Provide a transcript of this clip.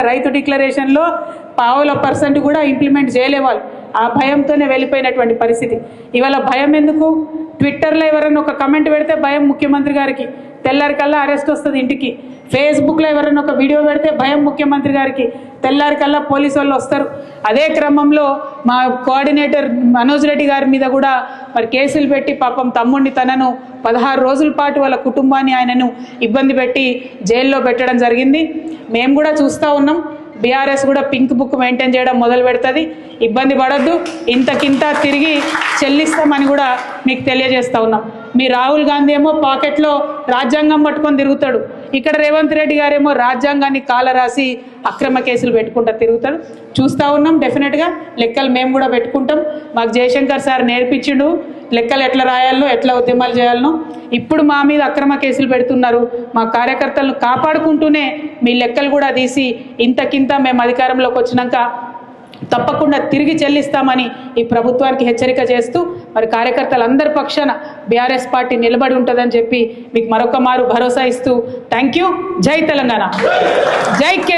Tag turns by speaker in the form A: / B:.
A: రైతు డిక్లరేషన్లో 0.5% కూడా ఇంప్లిమెంట్ చేయలేవాళ్ళు. ఆ భయంతోనే వెళ్ళిపోయినటువంటి పరిస్థితి. ఇవాళ భయం ఎందుకు? ట్విట్టర్లో ఎవరైనా ఒక కమెంట్ పెడితే భయం ముఖ్యమంత్రి గారికి, తెల్లారికల్లా అరెస్ట్ వస్తుంది ఇంటికి. ఫేస్బుక్లో ఎవరైనా ఒక వీడియో పెడితే భయం ముఖ్యమంత్రి గారికి, తెల్లారికల్లా పోలీసు వాళ్ళు వస్తారు. అదే క్రమంలో మా కోఆర్డినేటర్ మనోజ్ రెడ్డి గారి మీద కూడా మరి కేసులు పెట్టి పాపం తమ్ముడిని తనను 16 రోజుల పాటు వాళ్ళ కుటుంబాన్ని ఆయనను ఇబ్బంది పెట్టి జైల్లో పెట్టడం జరిగింది. మేము కూడా చూస్తూ ఉన్నాం. బీఆర్ఎస్ కూడా పింక్ బుక్ మెయింటైన్ చేయడం మొదలు పెడుతుంది. ఇబ్బంది పడద్దు, ఇంతకింత తిరిగి చెల్లిస్తామని కూడా మీకు తెలియజేస్తూ ఉన్నాం. మీ రాహుల్ గాంధీ ఏమో పాకెట్లో రాజ్యాంగం పట్టుకొని తిరుగుతాడు, ఇక్కడ రేవంత్ రెడ్డి గారేమో రాజ్యాంగాన్ని కాలరాసి అక్రమ కేసులు పెట్టుకుంటూ తిరుగుతాడు. చూస్తూ ఉన్నాం. డెఫినెట్గా లెక్కలు మేము కూడా పెట్టుకుంటాం. మాకు జయశంకర్ సార్ నేర్పించిండు లెక్కలు ఎట్లా రాయాలనో, ఎట్లా ఉద్యమాలు చేయాలనో. ఇప్పుడు మా మీద అక్రమ కేసులు పెడుతున్నారు. మా కార్యకర్తలను కాపాడుకుంటూనే మీ లెక్కలు కూడా తీసి ఇంతకింత మేము అధికారంలోకి వచ్చినాక తప్పకుండా తిరిగి చెల్లిస్తామని ఈ ప్రభుత్వానికి హెచ్చరిక చేస్తూ మరి కార్యకర్తలందరి పక్షాన బీఆర్ఎస్ పార్టీ నిలబడి ఉంటుందని చెప్పి మీకు మరొక మారు భరోసా ఇస్తూ థ్యాంక్ యూ. జై తెలంగాణ, జై కే.